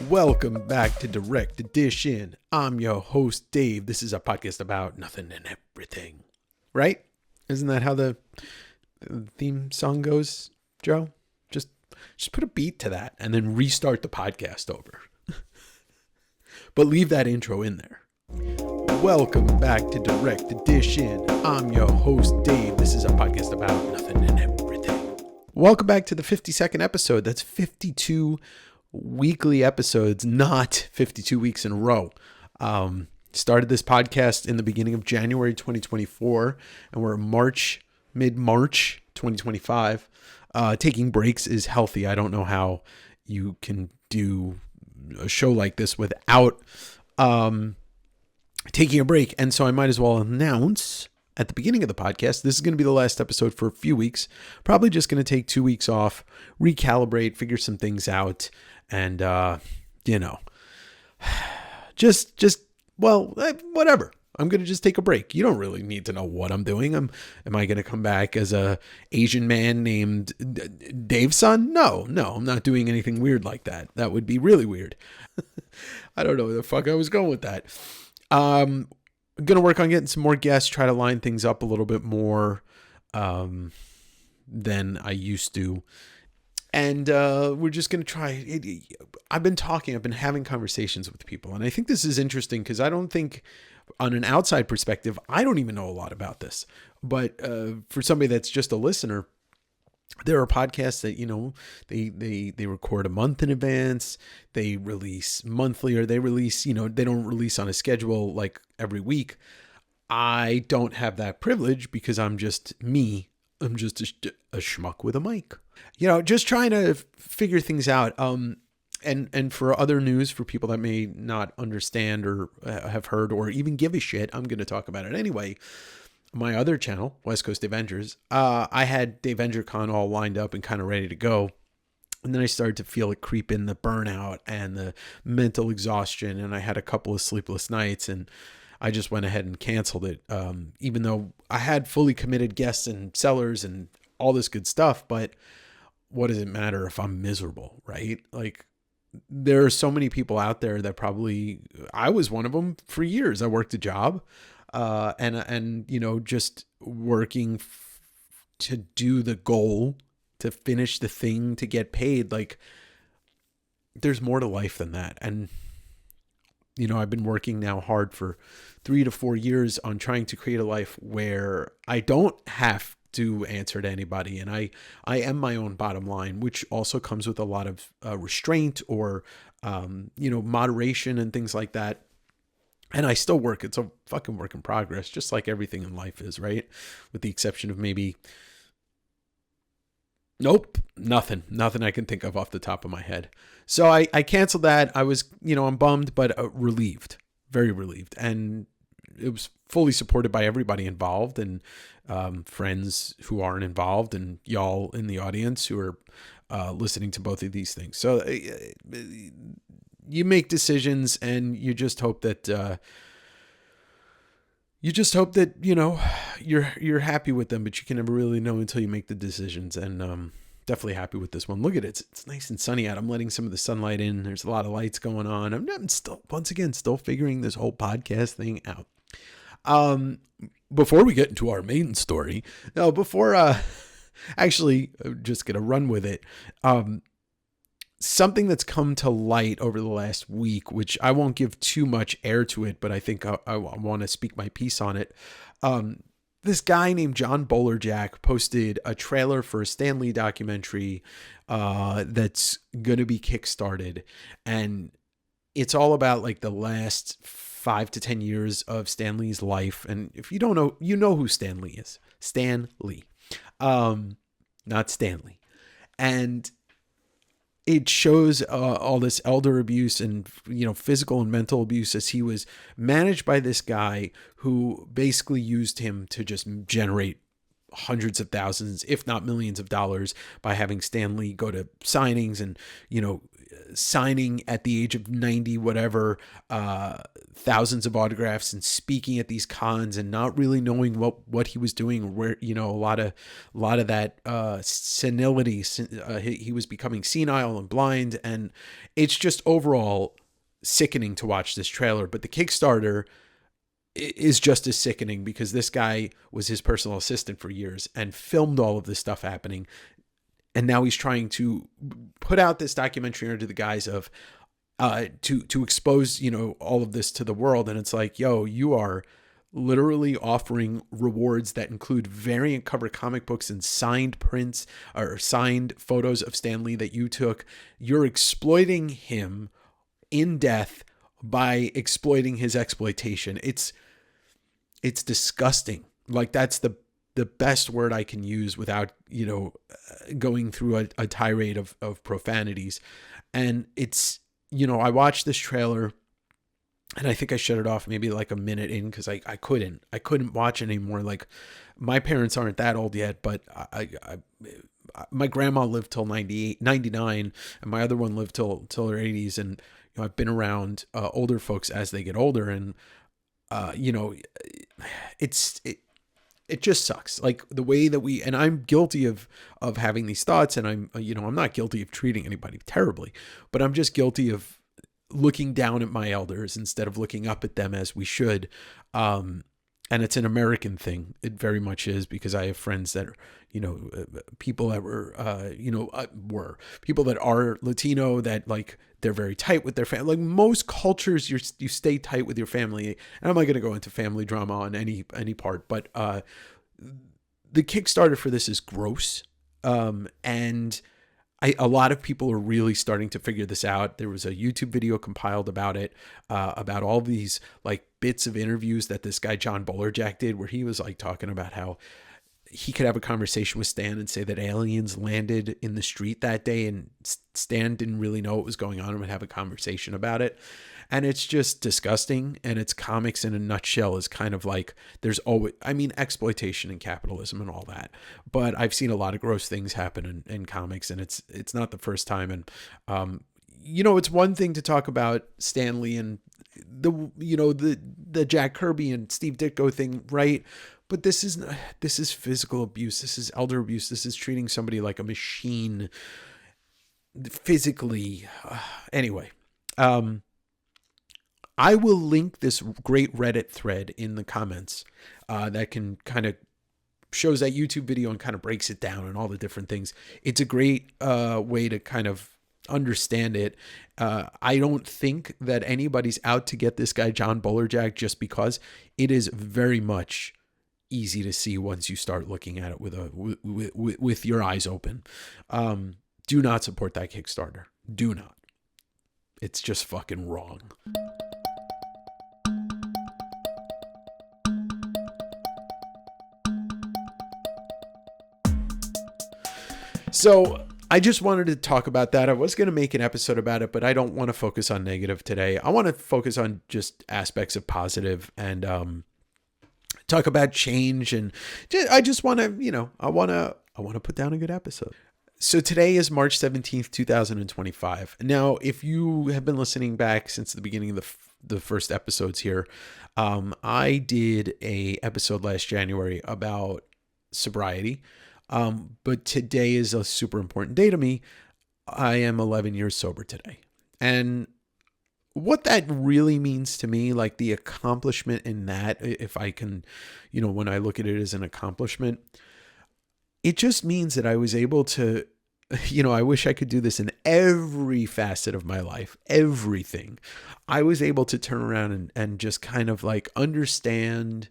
Welcome back to Direct Edition. I'm your host, Dave. This is a podcast about nothing and everything. Right? Isn't that how the theme song goes, Joe? Just put a beat to that and then restart the podcast over. But leave that intro in there. Welcome back to Direct Edition. I'm your host, Dave. This is a podcast about nothing and everything. Welcome back to the 52nd episode. That's 52 weekly episodes, not 52 weeks in a row. Started this podcast in the beginning of January 2024, and we're mid-March 2025. Taking breaks is healthy. I don't know how you can do a show like this without taking a break. And so I might as well announce at the beginning of the podcast, this is going to be the last episode for a few weeks. Probably just going to take 2 weeks off, recalibrate, figure some things out. And, whatever. I'm going to just take a break. You don't really need to know what I'm doing. Am I going to come back as a Asian man named Dave's son? No, I'm not doing anything weird like that. That would be really weird. I don't know where the fuck I was going with that. I'm going to work on getting some more guests, try to line things up a little bit more than I used to. And we're just going to try. I've been having conversations with people. And I think this is interesting because I don't think on an outside perspective, I don't even know a lot about this. But for somebody that's just a listener, there are podcasts that, they record a month in advance. They release monthly, or they release, they don't release on a schedule like every week. I don't have that privilege because I'm just me. I'm just a schmuck with a mic, just trying to figure things out. And for other news, for people that may not understand or have heard or even give a shit, I'm going to talk about it anyway. My other channel, West Coast Davengers, I had DavengerCon all lined up and kind of ready to go. And then I started to feel it creep in, the burnout and the mental exhaustion. And I had a couple of sleepless nights, and I just went ahead and canceled it, even though I had fully committed guests and sellers and all this good stuff. But what does it matter if I'm miserable, right? Like, there are so many people out there that I was one of them for years. I worked a job and just working to do the goal, to finish the thing, to get paid. Like, there's more to life than that. And I've been working now hard for 3 to 4 years on trying to create a life where I don't have to answer to anybody. And I am my own bottom line, which also comes with a lot of restraint or, moderation and things like that. And I still work. It's a fucking work in progress, just like everything in life is, right? With the exception of maybe, nothing I can think of off the top of my head. So I canceled that. I was, I'm bummed, but relieved, very relieved. And it was fully supported by everybody involved, and friends who aren't involved, and y'all in the audience who are listening to both of these things. So you make decisions, and you just hope that you're happy with them, but you can never really know until you make the decisions. And definitely happy with this one. Look at it. It's nice and sunny out. I'm letting some of the sunlight in. There's a lot of lights going on. I'm still figuring this whole podcast thing out. Before we get into our main story, just gonna run with it. Something that's come to light over the last week, which I won't give too much air to it, but I think I want to speak my piece on it. This guy named John Bolerjack posted a trailer for a Stan Lee documentary that's going to be kickstarted. And it's all about like the last 5 to 10 years of Stan Lee's life. And if you don't know, you know who Stan Lee is. Stan Lee. Not Stanley. And it shows all this elder abuse and, physical and mental abuse as he was managed by this guy who basically used him to just generate hundreds of thousands, if not millions of dollars by having Stan Lee go to signings and, signing at the age of 90, whatever, thousands of autographs and speaking at these cons and not really knowing what he was doing, where, a lot of that, senility, he was becoming senile and blind. And it's just overall sickening to watch this trailer. But the Kickstarter is just as sickening because this guy was his personal assistant for years and filmed all of this stuff happening. And now he's trying to put out this documentary under the guise of to expose, all of this to the world. And it's like, yo, you are literally offering rewards that include variant cover comic books and signed prints or signed photos of Stan Lee that you took. You're exploiting him in death by exploiting his exploitation. It's disgusting. Like, that's the best word I can use without, going through a tirade of profanities. And it's, I watched this trailer and I think I shut it off maybe like a minute in because I couldn't watch anymore. Like, my parents aren't that old yet, but my grandma lived till 98, 99, and my other one lived till her 80s. And, I've been around older folks as they get older, and, it just sucks. Like, the way that and I'm guilty of having these thoughts, and I'm not guilty of treating anybody terribly, but I'm just guilty of looking down at my elders instead of looking up at them as we should. And it's an American thing. It very much is, because I have friends that are, people that were people that are Latino, that, like, they're very tight with their family. Like, most cultures, you stay tight with your family. And I'm not going to go into family drama on any part, but the Kickstarter for this is gross. And a lot of people are really starting to figure this out. There was a YouTube video compiled about it, about all these, like, bits of interviews that this guy, John Bolerjack, did, where he was, like, talking about how he could have a conversation with Stan and say that aliens landed in the street that day, and Stan didn't really know what was going on and would have a conversation about it. And it's just disgusting. And it's comics in a nutshell is kind of like, there's always, exploitation and capitalism and all that. But I've seen a lot of gross things happen in comics, and it's not the first time. And, it's one thing to talk about Stan Lee and the Jack Kirby and Steve Ditko thing, right? But this is physical abuse. This is elder abuse. This is treating somebody like a machine physically. Anyway, I will link this great Reddit thread in the comments that can kind of shows that YouTube video and kind of breaks it down and all the different things. It's a great way to kind of understand it. I don't think that anybody's out to get this guy, John Bolerjack, just because it is very much easy to see once you start looking at it with your eyes open. Do not support that Kickstarter. Do not. It's just fucking wrong. So I just wanted to talk about that. I was going to make an episode about it, but I don't want to focus on negative today. I want to focus on just aspects of positive and talk about change. And I just want to, I want to put down a good episode. So today is March 17th, 2025. Now, if you have been listening back since the beginning of the first episodes here, I did a episode last January about sobriety. But today is a super important day to me. I am 11 years sober today. And what that really means to me, like the accomplishment in that, if I can, when I look at it as an accomplishment, it just means that I was able to, I wish I could do this in every facet of my life, everything. I was able to turn around and just kind of like understand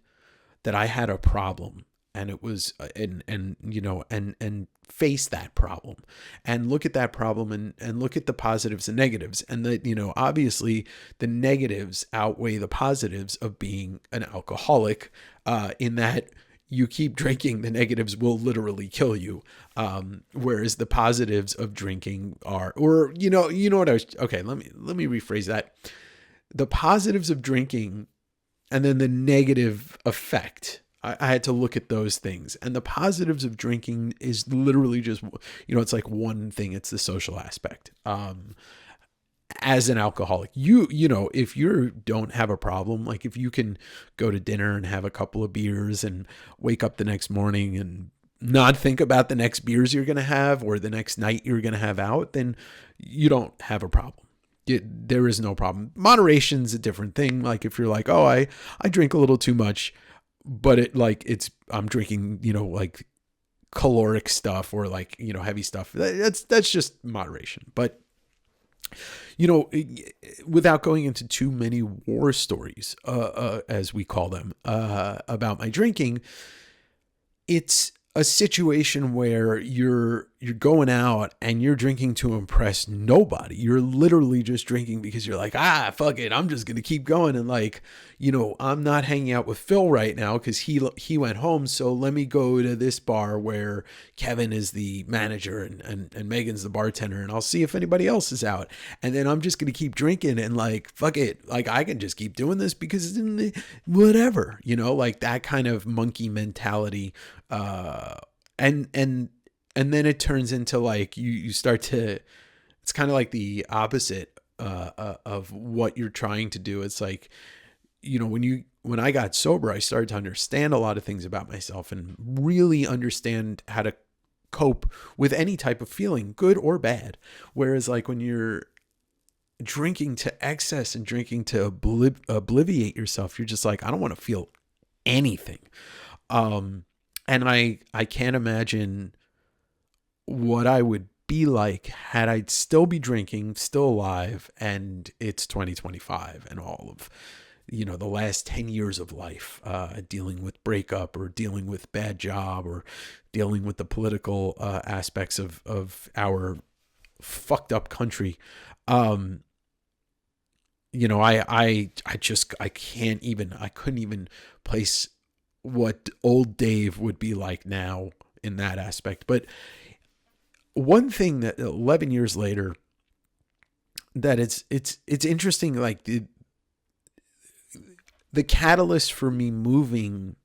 that I had a problem. And it was, and face that problem and look at that problem and look at the positives and negatives. And that, obviously the negatives outweigh the positives of being an alcoholic, in that you keep drinking, the negatives will literally kill you. Whereas the positives of drinking are, or, what I was, okay, let me rephrase that. The positives of drinking and then the negative effect, I had to look at those things. And the positives of drinking is literally just, it's like one thing. It's the social aspect. As an alcoholic, if you don't have a problem, like if you can go to dinner and have a couple of beers and wake up the next morning and not think about the next beers you're going to have or the next night you're going to have out, then you don't have a problem. There is no problem. Moderation's a different thing. Like if you're like, oh, I drink a little too much, but I'm drinking, like caloric stuff or like, heavy stuff. That's just moderation. But without going into too many war stories, as we call them, about my drinking, it's a situation where you're going out and you're drinking to impress nobody. You're literally just drinking because you're like, fuck it, I'm just going to keep going. And like, I'm not hanging out with Phil right now because he went home. So let me go to this bar where Kevin is the manager and Megan's the bartender, and I'll see if anybody else is out. And then I'm just going to keep drinking and like, fuck it. Like I can just keep doing this because whatever, like that kind of monkey mentality. And then it turns into like you start to, it's kind of like the opposite of what you're trying to do. It's like, when I got sober, I started to understand a lot of things about myself and really understand how to cope with any type of feeling, good or bad. Whereas like when you're drinking to excess and drinking to obliviate yourself, you're just like, I don't want to feel anything. And I can't imagine what I would be like had I still be drinking, still alive, and it's 2025 and all of, the last 10 years of life, dealing with breakup or dealing with bad job or dealing with the political aspects of our fucked up country. I couldn't even place what old Dave would be like now in that aspect. But one thing that 11 years later, that it's interesting, like the catalyst for me moving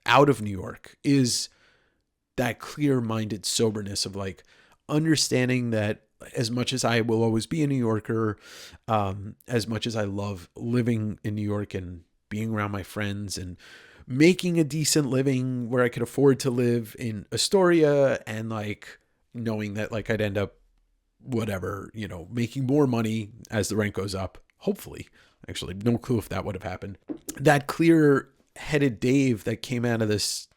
out of New York is that clear-minded soberness of like understanding that as much as I will always be a New Yorker, as much as I love living in New York and being around my friends and making a decent living where I could afford to live in Astoria and like knowing that like I'd end up making more money as the rent goes up, hopefully. Actually, no clue if that would have happened. That clear-headed Dave that came out of this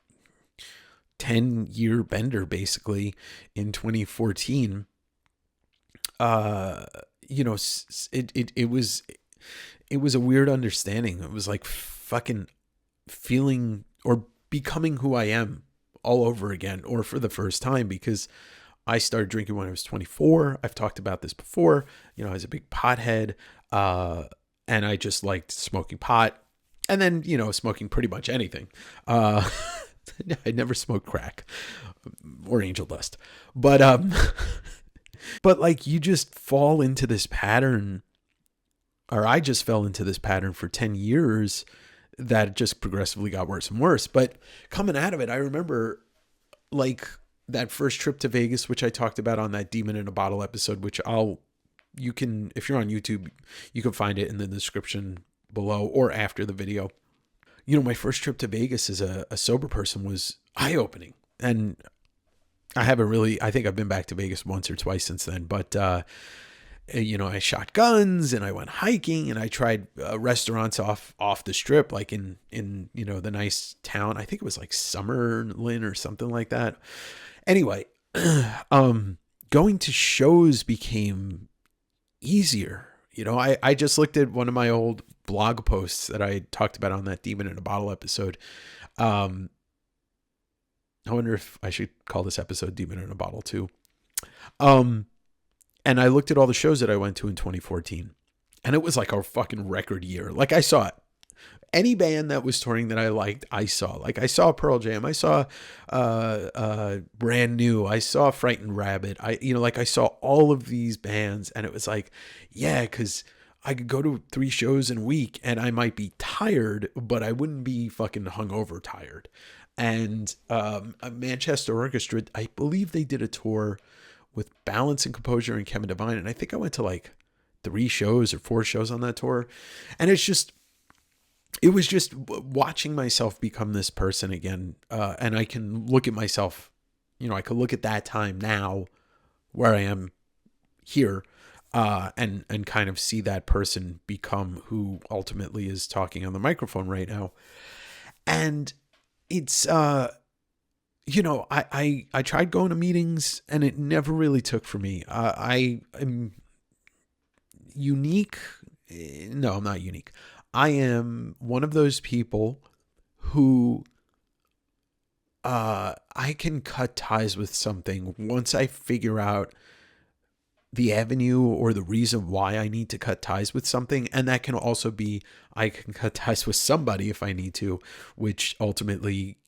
10-year bender basically in 2014, it was a weird understanding. It was like fucking feeling or becoming who I am all over again, or for the first time, because I started drinking when I was 24. I've talked about this before. I was a big pothead, and I just liked smoking pot, and then, smoking pretty much anything. I never smoked crack or angel dust, but but like you just fall into this pattern, or I just fell into this pattern for 10 years that just progressively got worse and worse. But coming out of it, I remember like that first trip to Vegas, which I talked about on that Demon in a Bottle episode, which you can, if you're on YouTube, you can find it in the description below or after the video. My first trip to Vegas as a sober person was eye-opening. And I think I've been back to Vegas once or twice since then, but, I shot guns and I went hiking and I tried restaurants off the strip, like in the nice town. I think it was like Summerlin or something like that. Anyway, going to shows became easier. I just looked at one of my old blog posts that I talked about on that Demon in a Bottle episode. I wonder if I should call this episode Demon in a Bottle too. And I looked at all the shows that I went to in 2014, and it was like a fucking record year. Like I saw any band that was touring that I liked, I saw. Like I saw Pearl Jam, I saw Brand New, I saw Frightened Rabbit. I saw all of these bands, and it was like, yeah, because I could go to 3 shows in a week and I might be tired, but I wouldn't be fucking hungover tired. And a Manchester Orchestra, I believe they did a tour with Balance and Composure and Kevin Devine. And I think I went to like 3 shows or 4 shows on that tour. And it was just watching myself become this person again. And I can look at myself, I could look at that time now where I am here, and kind of see that person become who ultimately is talking on the microphone right now. And it's, I tried going to meetings and it never really took for me. I am unique. No, I'm not unique. I am one of those people who, I can cut ties with something once I figure out the avenue or the reason why I need to cut ties with something. And that can also be, I can cut ties with somebody if I need to, which ultimately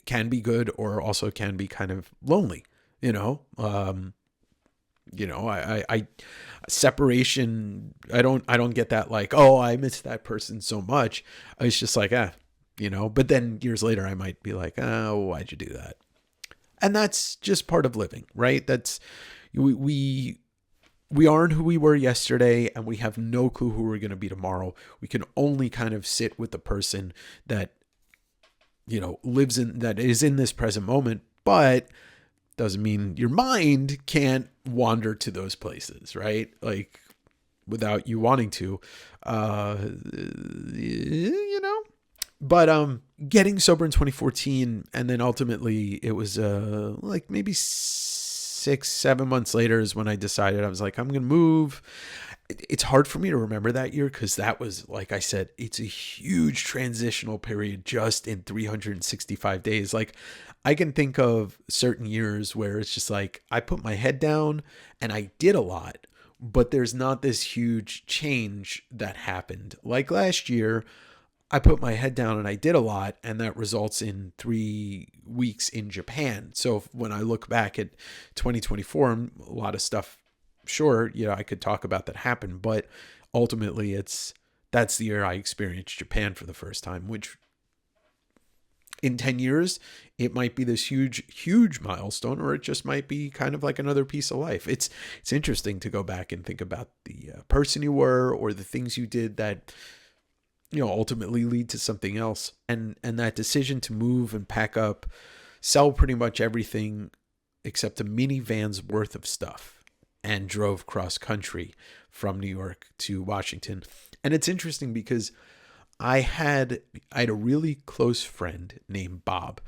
can be good or also can be kind of lonely, I separation, I don't get that like, oh, I miss that person so much. It's just like, but then years later I might be like, oh, why'd you do that? And that's just part of living, right? That's, we aren't who we were yesterday, and we have no clue who we're going to be tomorrow. We can only kind of sit with the person that, that is in this present moment, but doesn't mean your mind can't wander to those places, right? Like without you wanting to, but, getting sober in 2014. And then ultimately it was, like maybe 6-7 months later is when I decided I was like, I'm going to move. It's hard for me to remember that year because that was, like I said, it's a huge transitional period just in 365 days. Like I can think of certain years where it's just like I put my head down and I did a lot, but there's not this huge change that happened. Like last year, I put my head down and I did a lot, and that results in 3 weeks in Japan. So when I look back at 2024, a lot of stuff, sure, I could talk about that happened, but ultimately that's the year I experienced Japan for the first time, which in 10 years, it might be this huge, huge milestone, or it just might be kind of like another piece of life. It's interesting to go back and think about the person you were or the things you did that ultimately lead to something else. And that decision to move and pack up, sell pretty much everything except a minivan's worth of stuff, and drove cross country from New York to Washington. And it's interesting because I had a really close friend named Bob,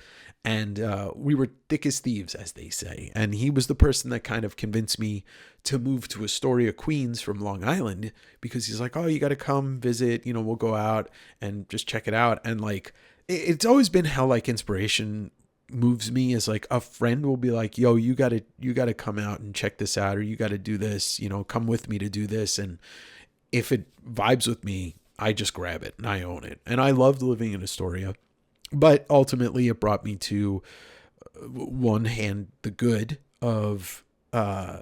and we were thick as thieves, as they say. And he was the person that kind of convinced me to move to Astoria, Queens from Long Island, because he's like, oh, you got to come visit, we'll go out and just check it out. And like, it's always been how like inspiration moves me, is like a friend will be like, yo, you got to come out and check this out, or you got to do this, come with me to do this. And if it vibes with me, I just grab it and I own it. And I loved living in Astoria, but ultimately it brought me to one hand, the good of, I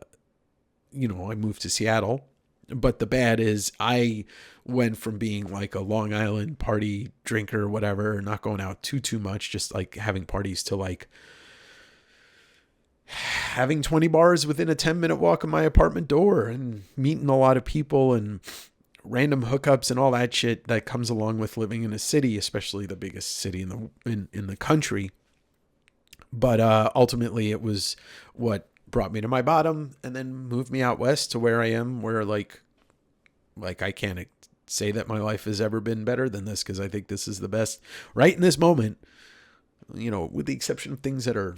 moved to Seattle, but the bad is I went from being like a Long Island party drinker, whatever, not going out too much, just like having parties, to like having 20 bars within a 10-minute walk of my apartment door and meeting a lot of people and random hookups and all that shit that comes along with living in a city, especially the biggest city in the country. But ultimately it was what brought me to my bottom and then moved me out west to where I am, where like I can't say that my life has ever been better than this, because I think this is the best right in this moment, with the exception of things that are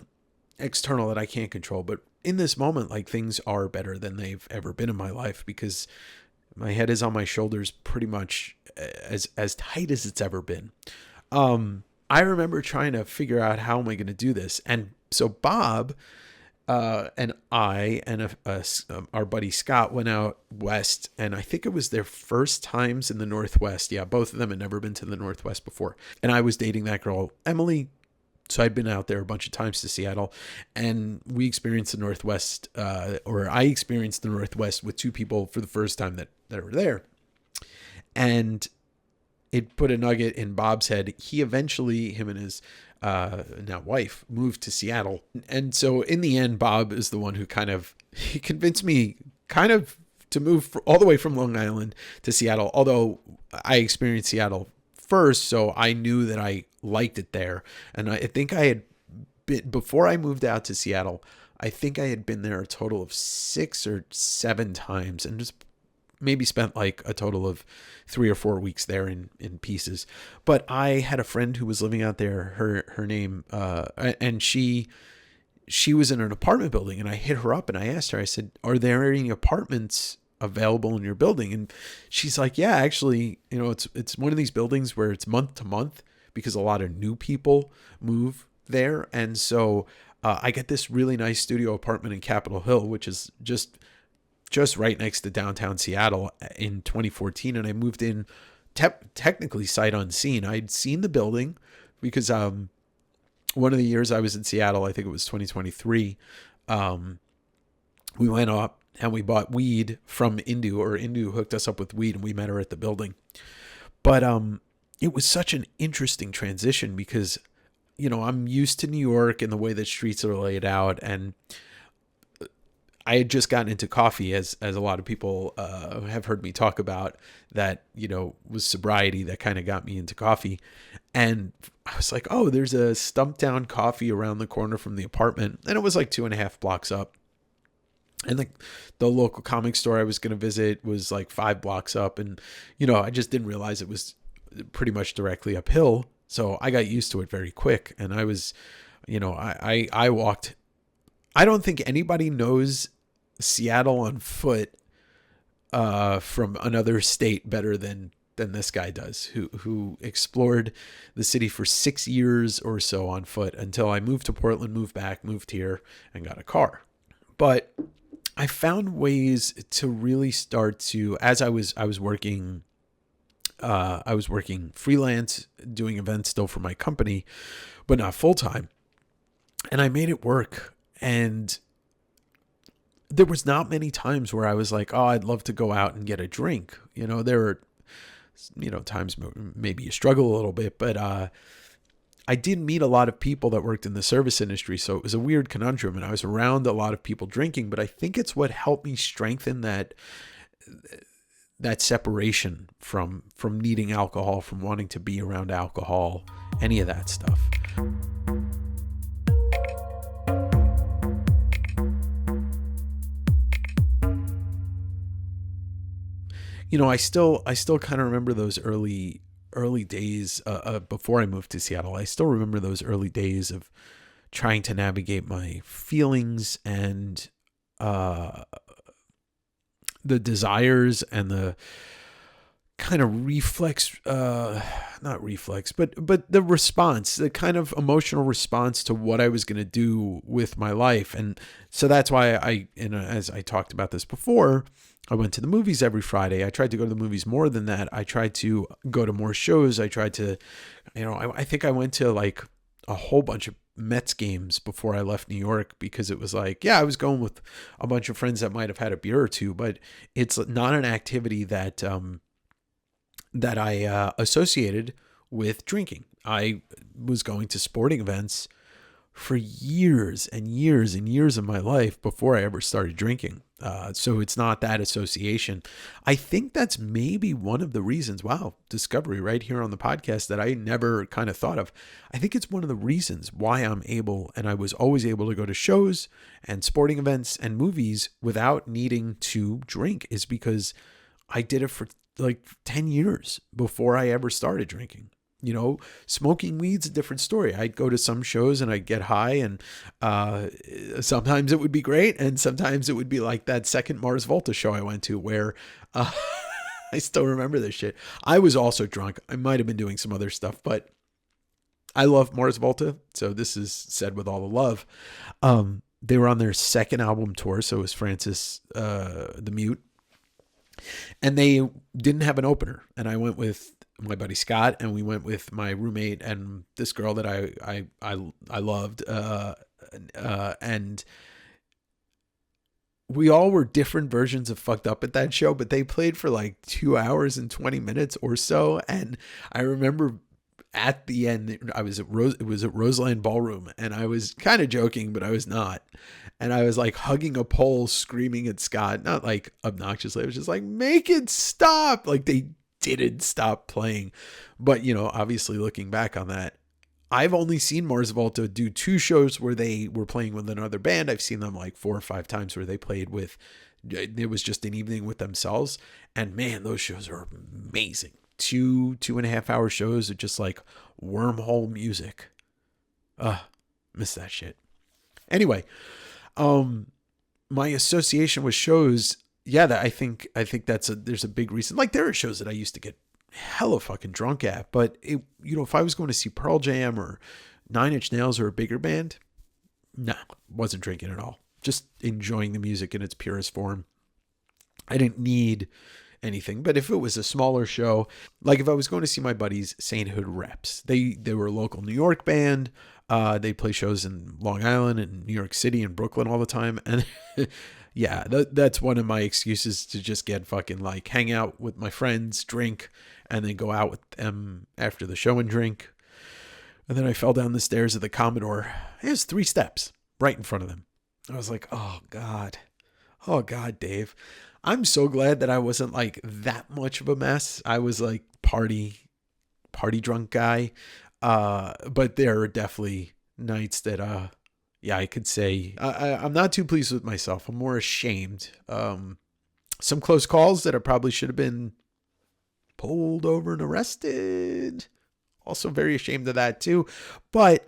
external that I can't control. But in this moment, like, things are better than they've ever been in my life, because my head is on my shoulders pretty much as tight as it's ever been. I remember trying to figure out, how am I going to do this? And so Bob and I and our buddy Scott went out west, and I think it was their first times in the Northwest. Yeah, both of them had never been to the Northwest before. And I was dating that girl, Emily. So I'd been out there a bunch of times to Seattle, and we experienced the Northwest, or I experienced the Northwest with 2 people for the first time that were there. And it put a nugget in Bob's head. He eventually, him and his now wife, moved to Seattle. And so in the end, Bob is the one who he convinced me kind of to move all the way from Long Island to Seattle. Although I experienced Seattle first, so I knew that I liked it there. And I think I had been, before I moved out to Seattle, I think I had been there a total of 6 or 7 times and just maybe spent like a total of 3 or 4 weeks there in pieces. But I had a friend who was living out there, her name, and she was in an apartment building, and I hit her up and I asked her, I said, are there any apartments available in your building? And she's like, yeah, actually, it's one of these buildings where it's month to month because a lot of new people move there. And so I get this really nice studio apartment in Capitol Hill, which is just right next to downtown Seattle in 2014. And I moved in technically sight unseen. I'd seen the building because one of the years I was in Seattle, I think it was 2023, we went up and we bought weed from Indu, or Indu hooked us up with weed, and we met her at the building. But it was such an interesting transition because, I'm used to New York and the way that streets are laid out, and I had just gotten into coffee, as a lot of people have heard me talk about. That was sobriety that kind of got me into coffee. And I was like, oh, there's a Stump Down Coffee around the corner from the apartment, and it was like 2.5 blocks up. And the local comic store I was going to visit was like 5 blocks up, and I just didn't realize it was pretty much directly uphill. So I got used to it very quick, and I was, I walked. I don't think anybody knows Seattle on foot from another state better than this guy does, who explored the city for 6 years or so on foot until I moved to Portland, moved back, moved here, and got a car. But I found ways to really start to, as I was working freelance, doing events still for my company, but not full time, and I made it work. And there was not many times where I was like, oh, I'd love to go out and get a drink. There were, times maybe you struggle a little bit, but I did meet a lot of people that worked in the service industry. So it was a weird conundrum, and I was around a lot of people drinking, but I think it's what helped me strengthen that separation from needing alcohol, from wanting to be around alcohol, any of that stuff. I still kind of remember those early days before I moved to Seattle. I still remember those early days of trying to navigate my feelings and the desires and the kind of not reflex, but the response, the kind of emotional response to what I was going to do with my life. And so that's why as I talked about this before, I went to the movies every Friday. I tried to go to the movies more than that. I tried to go to more shows. I tried to, I think I went to like a whole bunch of Mets games before I left New York, because it was like, yeah, I was going with a bunch of friends that might have had a beer or two, but it's not an activity that I associated with drinking. I was going to sporting events for years and years and years of my life before I ever started drinking. So it's not that association. I think that's maybe one of the reasons, wow, discovery right here on the podcast that I never kind of thought of. I think it's one of the reasons why I'm able, and I was always able to go to shows and sporting events and movies without needing to drink, is because I did it for like 10 years before I ever started drinking. Smoking weed's a different story. I'd go to some shows and I'd get high, and sometimes it would be great, and sometimes it would be like that second Mars Volta show I went to where I still remember this shit. I was also drunk. I might have been doing some other stuff, but I love Mars Volta, so this is said with all the love. They were on their second album tour, so it was Francis the Mute, and they didn't have an opener, and I went with my buddy Scott, and we went with my roommate and this girl that I loved, and we all were different versions of fucked up at that show, but they played for like 2 hours and 20 minutes or so. And I remember at the end, it was at Roseland Ballroom, and I was kind of joking, but I was not. And I was like hugging a pole, screaming at Scott, not like obnoxiously. I was just like, make it stop. Like they didn't stop playing. But, you know, obviously looking back on that, I've only seen Mars Volta do 2 shows where they were playing with another band. I've seen them like 4 or 5 times where they played with, it was just an evening with themselves. And man, those shows are amazing. 2.5 hour shows of just like wormhole music. Miss that shit. Anyway, my association with shows, yeah, that I think there's a big reason. Like there are shows that I used to get hella fucking drunk at, but it, you know, if I was going to see Pearl Jam or Nine Inch Nails or a bigger band, nah, wasn't drinking at all. Just enjoying the music in its purest form. I didn't need anything. But if it was a smaller show, like if I was going to see my buddies Sainthood Reps, they were a local New York band. They play shows in Long Island and New York City and Brooklyn all the time. And yeah, that's one of my excuses to just get fucking like hang out with my friends, drink, and then go out with them after the show and drink. And then I fell down the stairs of the Commodore. It was 3 steps right in front of them. I was like, oh God, Dave. I'm so glad that I wasn't like that much of a mess. I was like party drunk guy. But there are definitely nights that, yeah, I could say I'm not too pleased with myself. I'm more ashamed. Some close calls that I probably should have been pulled over and arrested. Also very ashamed of that too. But,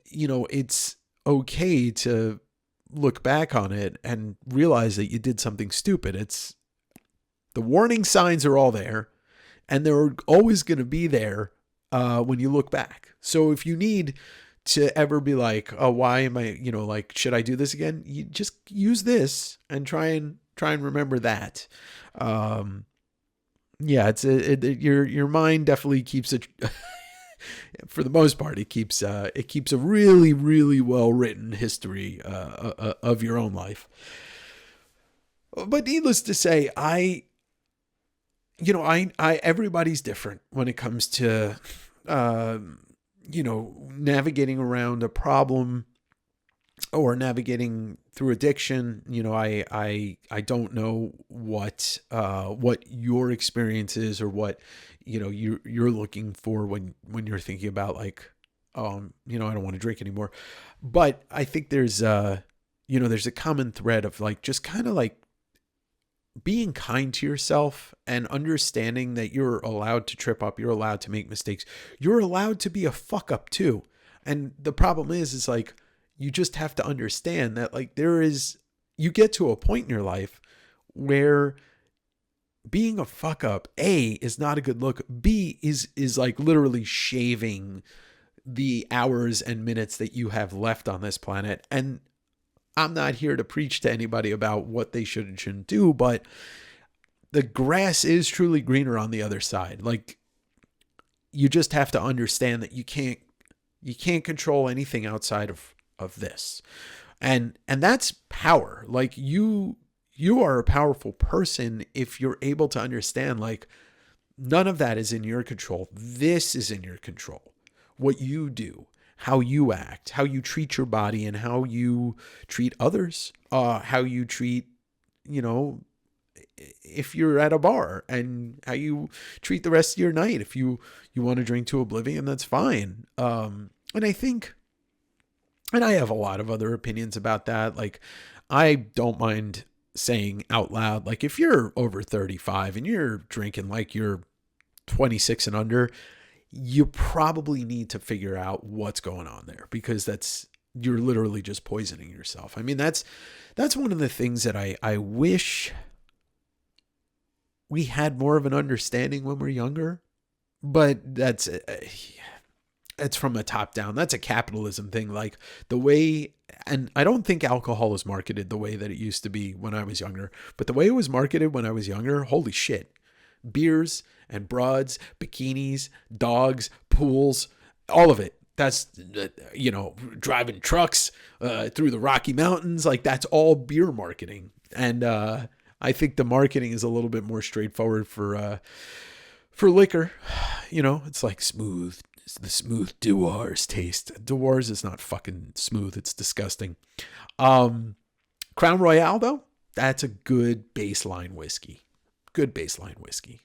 you know, it's okay to look back on it and realize that you did something stupid. It's the warning signs are all there, and they're always going to be there when you look back. So if you need to ever be like, oh, why am I, you know, like, should I do this again? You just use this and try and remember that. Yeah, your mind definitely keeps it. For the most part, it keeps a really, really well written history of your own life. But needless to say, everybody's different when it comes to navigating around a problem or navigating through addiction. You know, I don't know what your experience is or what, you know, you're looking for when you're thinking about like, I don't want to drink anymore. But I think there's a common thread of like, just kind of like being kind to yourself and understanding that you're allowed to trip up. You're allowed to make mistakes. You're allowed to be a fuck up too. And the problem is like, you just have to understand that like you get to a point in your life where being a fuck up, A, is not a good look. B is like literally shaving the hours and minutes that you have left on this planet. And I'm not here to preach to anybody about what they should and shouldn't do, but the grass is truly greener on the other side. Like, you just have to understand that you can't control anything outside of this. And that's power. Like you are a powerful person if you're able to understand, like, none of that is in your control. This is in your control. What you do, how you act, how you treat your body, and how you treat others, how you treat, if you're at a bar, and how you treat the rest of your night. If you want to drink to oblivion, that's fine. And I think, and I have a lot of other opinions about that. Like, I don't mind saying out loud, like, if you're over 35 and you're drinking like you're 26 and under, you probably need to figure out what's going on there, because you're literally just poisoning yourself. I mean, that's one of the things that I wish we had more of an understanding when we're younger, but it's from a top down. That's a capitalism thing. Like the way, and I don't think alcohol is marketed the way that it used to be when I was younger, but the way it was marketed when I was younger, holy shit. Beers and broads, bikinis, dogs, pools, all of it. That's, driving trucks through the Rocky Mountains. Like, that's all beer marketing. And I think the marketing is a little bit more straightforward for liquor. You know, it's like smooth. It's the smooth Dewar's taste. Dewar's is not fucking smooth. It's disgusting. Crown Royale, though, that's a good baseline whiskey. Good baseline whiskey.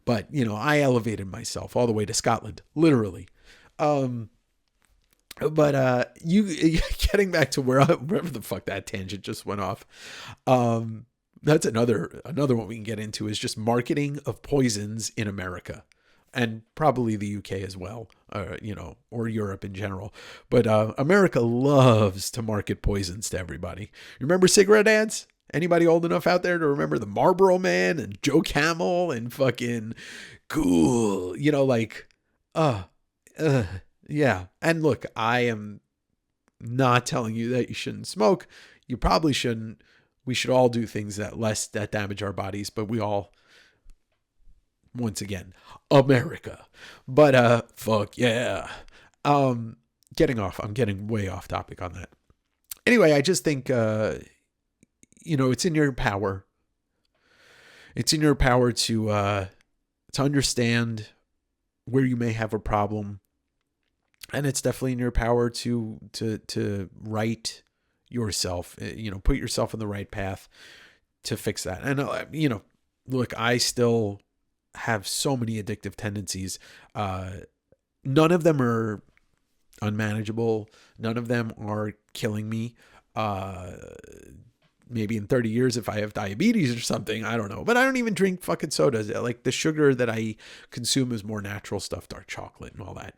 But, you know, I elevated myself all the way to Scotland, literally. But you getting back to wherever the fuck that tangent just went off. That's another one we can get into, is just marketing of poisons in America, and probably the UK as well, you know, or Europe in general. But America loves to market poisons to everybody. You remember cigarette ads? Anybody old enough out there to remember the Marlboro Man and Joe Camel and fucking Cool? You know, like, yeah. And look, I am not telling you that you shouldn't smoke. You probably shouldn't. We should all do things that damage our bodies, but we all, once again, America. But fuck yeah. I'm getting way off topic on that. Anyway, I just think you know, it's in your power. It's in your power to understand where you may have a problem. And it's definitely in your power to right yourself, you know, put yourself on the right path to fix that. And, you know, look, I still have so many addictive tendencies. None of them are unmanageable. None of them are killing me. Maybe in 30 years, if I have diabetes or something, I don't know. But I don't even drink fucking sodas. Like, the sugar that I consume is more natural stuff, dark chocolate and all that.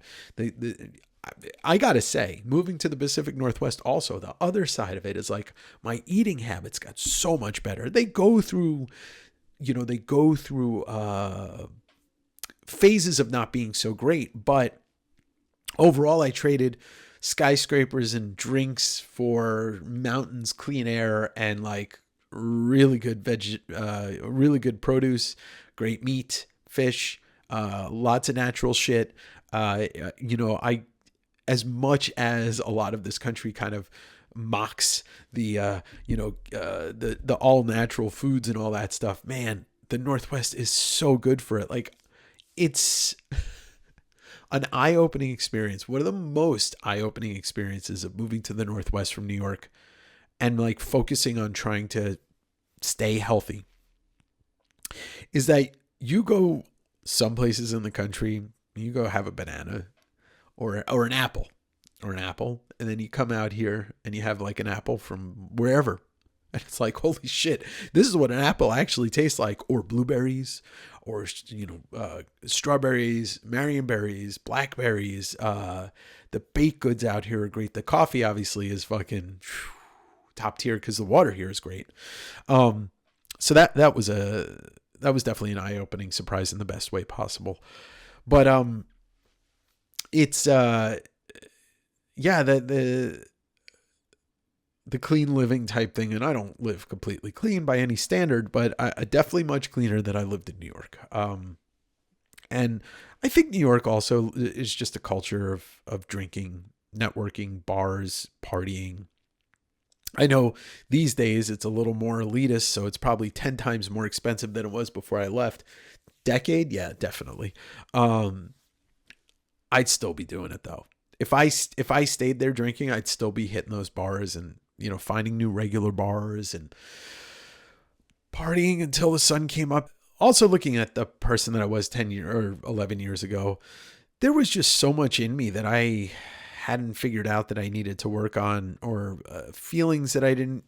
I gotta say, moving to the Pacific Northwest, also, the other side of it is like my eating habits got so much better. They go through phases of not being so great, but overall, I traded skyscrapers and drinks for mountains, clean air, and like really good really good produce, great meat, fish, lots of natural shit. You know, as much as a lot of this country kind of mocks the the all natural foods and all that stuff, man, the Northwest is so good for it. Like, it's an eye-opening experience. One of the most eye-opening experiences of moving to the Northwest from New York and like focusing on trying to stay healthy is that you go some places in the country, you go have a banana or an apple, and then you come out here and you have like an apple from wherever. And it's like, holy shit, this is what an apple actually tastes like. Or blueberries, or, you know, strawberries, marionberries, blackberries. The baked goods out here are great. The coffee obviously is fucking top tier because the water here is great. So that was definitely an eye-opening surprise in the best way possible. But it's yeah, the clean living type thing, and I don't live completely clean by any standard, but I definitely much cleaner than I lived in New York. And I think New York also is just a culture of drinking, networking, bars, partying. I know these days it's a little more elitist, so it's probably 10 times more expensive than it was before I left. Decade? Yeah, definitely. I'd still be doing it though. If I stayed there drinking, I'd still be hitting those bars and, you know, finding new regular bars and partying until the sun came up. Also, looking at the person that I was 10 years or 11 years ago, there was just so much in me that I hadn't figured out that I needed to work on, or feelings that I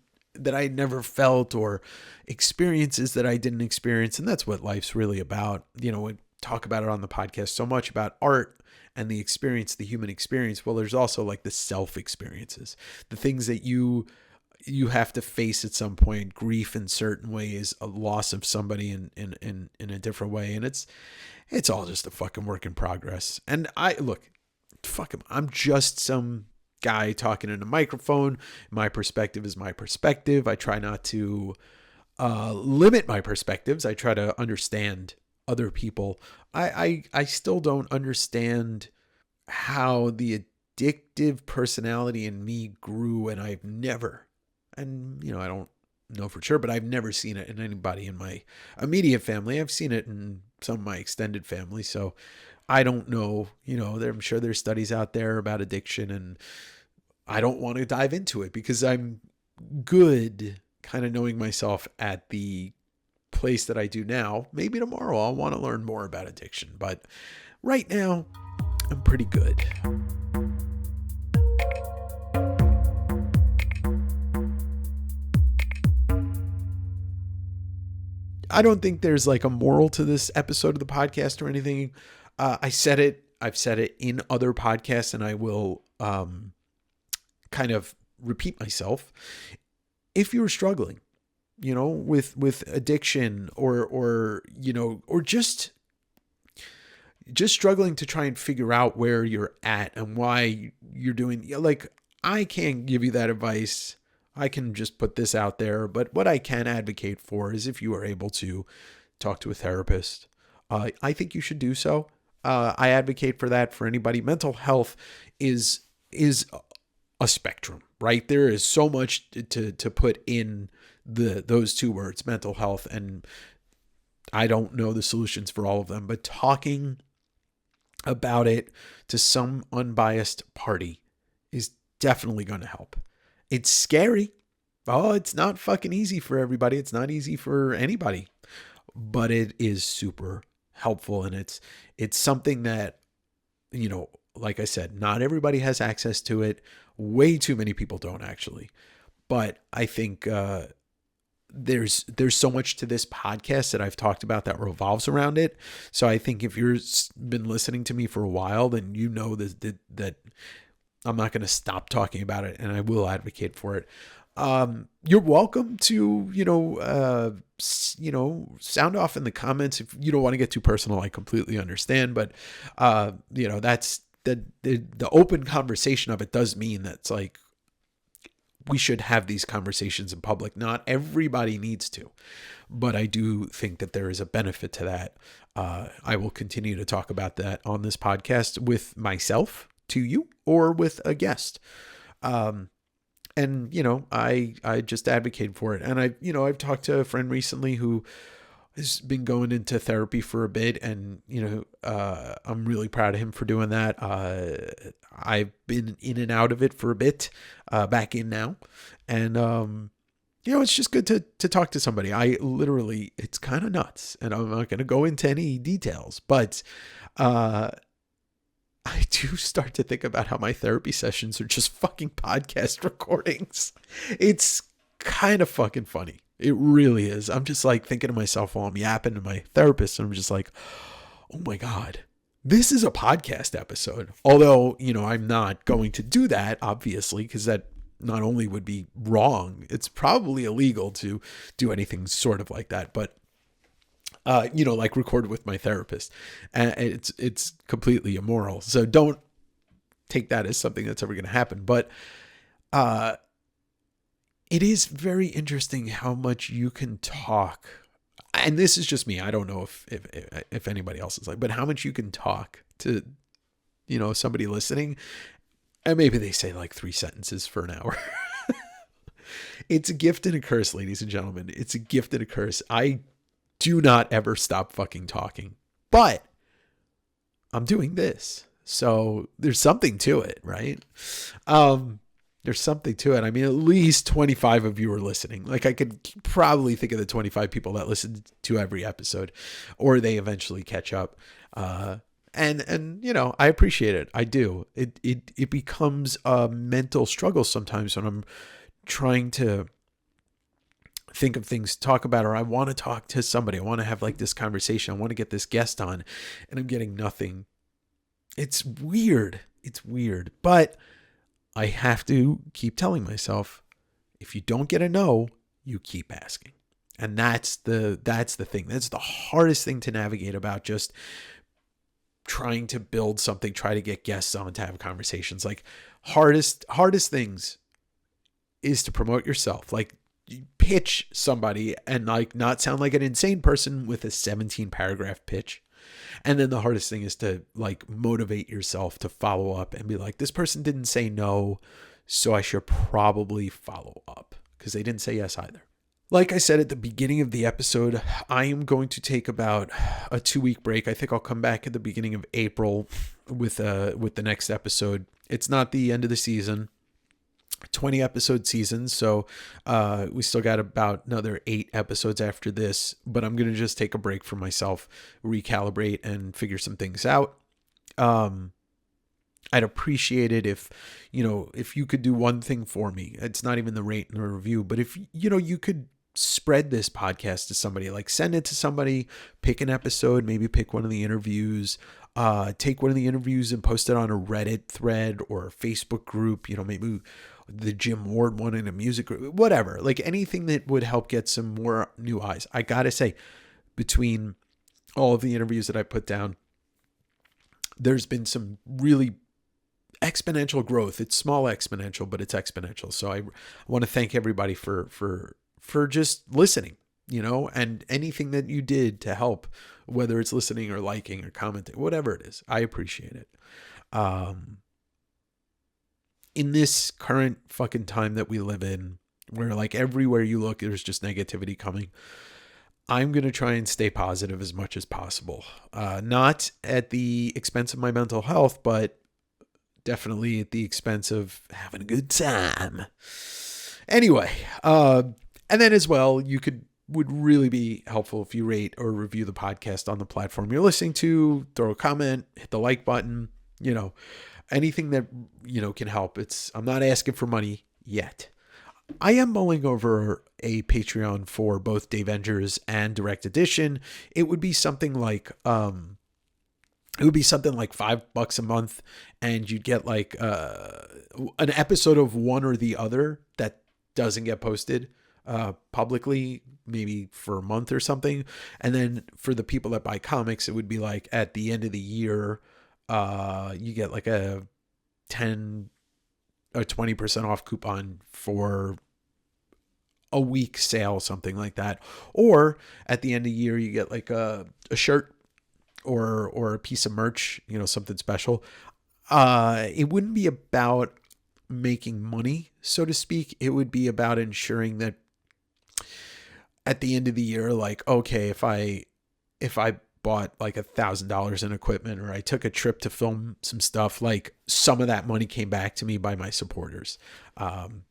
never felt, or experiences that I didn't experience. And that's what life's really about. You know, we talk about it on the podcast so much about art and the experience, the human experience. Well, there's also like the self experiences, the things that you have to face at some point, grief in certain ways, a loss of somebody in a different way. And it's all just a fucking work in progress. And I'm just some guy talking in a microphone. My perspective is my perspective. I try not to limit my perspectives. I try to understand other people. I still don't understand how the addictive personality in me grew, and I've never, and you know, I don't know for sure, but I've never seen it in anybody in my immediate family. I've seen it in some of my extended family. So I don't know, I'm sure there's studies out there about addiction, and I don't want to dive into it because I'm good kind of knowing myself at the place that I do now. Maybe tomorrow I'll want to learn more about addiction, but right now I'm pretty good. I don't think there's like a moral to this episode of the podcast or anything. I've said it in other podcasts, and I will kind of repeat myself. If you're struggling, with addiction or just struggling to try and figure out where you're at and why you're doing, like, I can't give you that advice. I can just put this out there, but what I can advocate for is if you are able to talk to a therapist, I think you should do so. I advocate for that for anybody. Mental health is a spectrum, right? There is so much to put in those two words, mental health, and I don't know the solutions for all of them, but talking about it to some unbiased party is definitely going to help. It's scary. Oh, it's not fucking easy for everybody. It's not easy for anybody, but it is super helpful. And it's something that, like I said, not everybody has access to it. Way too many people don't, actually. But I think there's so much to this podcast that I've talked about that revolves around it. So I think if you've been listening to me for a while, then you know that I'm not going to stop talking about it, and I will advocate for it. You're welcome to, sound off in the comments. If you don't want to get too personal, I completely understand. But, that's the open conversation of it does mean that it's like, we should have these conversations in public. Not everybody needs to, but I do think that there is a benefit to that. I will continue to talk about that on this podcast with myself, to you, or with a guest. And, I just advocate for it. And I've talked to a friend recently who has been going into therapy for a bit, and, I'm really proud of him for doing that. I've been in and out of it for a bit, back in now. And, it's just good to talk to somebody. It's kind of nuts, and I'm not going to go into any details, but, I do start to think about how my therapy sessions are just fucking podcast recordings. It's kind of fucking funny. It really is. I'm just like thinking to myself while I'm yapping to my therapist, and I'm just like, oh my God, this is a podcast episode. Although, I'm not going to do that, obviously, because that not only would be wrong, it's probably illegal to do anything sort of like that. But like record with my therapist, and it's completely immoral. So don't take that as something that's ever going to happen. But it is very interesting how much you can talk. And this is just me. I don't know if anybody else is like, but how much you can talk to, somebody listening, and maybe they say like 3 sentences for an hour. It's a gift and a curse, ladies and gentlemen. It's a gift and a curse. I do not ever stop fucking talking, but I'm doing this. So there's something to it, right? There's something to it. I mean, at least 25 of you are listening. Like, I could probably think of the 25 people that listen to every episode, or they eventually catch up. And I appreciate it. I do. It becomes a mental struggle sometimes when I'm trying to think of things to talk about, or I want to talk to somebody. I want to have like this conversation. I want to get this guest on, and I'm getting nothing. It's weird. But I have to keep telling myself, if you don't get a no, you keep asking. And that's the thing. That's the hardest thing to navigate about just trying to build something, try to get guests on to have conversations. Like, hardest things is to promote yourself. Like, you pitch somebody and like not sound like an insane person with a 17 paragraph pitch. And then the hardest thing is to like motivate yourself to follow up and be like, this person didn't say no, so I should probably follow up, because they didn't say yes either. Like I said at the beginning of the episode, I am going to take about a 2-week break. I think I'll come back at the beginning of April with the next episode. It's not the end of the season, 20 episode season, so we still got about another 8 episodes after this, but I'm going to just take a break for myself, recalibrate, and figure some things out. I'd appreciate it if you could do one thing for me. It's not even the rate and the review, but if you could spread this podcast to somebody, like send it to somebody, pick an episode, maybe pick one of the interviews, take one of the interviews and post it on a Reddit thread or a Facebook group, maybe the Jim Ward one in a music group, whatever, like anything that would help get some more new eyes. I gotta say, between all of the interviews that I put down, there's been some really exponential growth. It's small exponential, but it's exponential. So I want to thank everybody for just listening, and anything that you did to help, whether it's listening or liking or commenting, whatever it is, I appreciate it. In this current fucking time that we live in, where like everywhere you look, there's just negativity coming, I'm going to try and stay positive as much as possible. Not at the expense of my mental health, but definitely at the expense of having a good time. Anyway, and then as well, would really be helpful if you rate or review the podcast on the platform you're listening to, throw a comment, hit the like button, anything that, can help. I'm not asking for money yet. I am mulling over a Patreon for both Davengers and Direct Edition. It would be something like, $5 a month, and you'd get like an episode of one or the other that doesn't get posted publicly, maybe for a month or something. And then for the people that buy comics, it would be like at the end of the year, you get like a 10 or 20% off coupon for a week sale, something like that. Or at the end of the year, you get like a shirt or a piece of merch, something special. It wouldn't be about making money, so to speak. It would be about ensuring that at the end of the year, like, okay, if I bought like $1,000 in equipment, or I took a trip to film some stuff, like some of that money came back to me by my supporters. I'm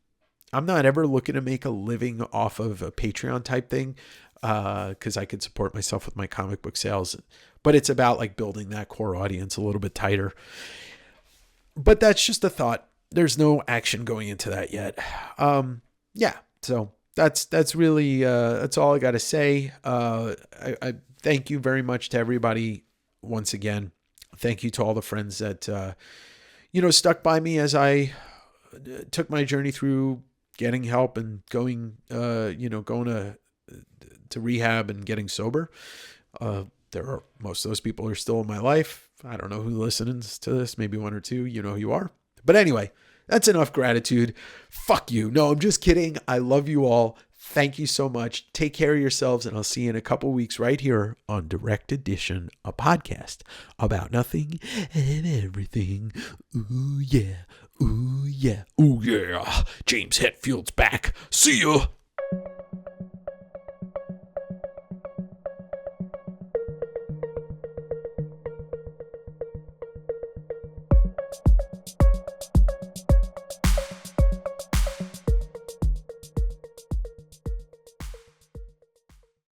not ever looking to make a living off of a Patreon type thing, because I could support myself with my comic book sales, but it's about like building that core audience a little bit tighter. But that's just a thought. There's no action going into that yet. Yeah. So that's really, that's all I got to say. I thank you very much to everybody once again. Thank you to all the friends that, stuck by me as I took my journey through getting help and going to rehab and getting sober. Most of those people are still in my life. I don't know who listens to this, maybe one or two, who you are. But anyway, that's enough gratitude. Fuck you. No, I'm just kidding. I love you all. Thank you so much. Take care of yourselves, and I'll see you in a couple weeks right here on Direct Edition, a podcast about nothing and everything. Ooh, yeah. Ooh, yeah. Ooh, yeah. James Hetfield's back. See ya.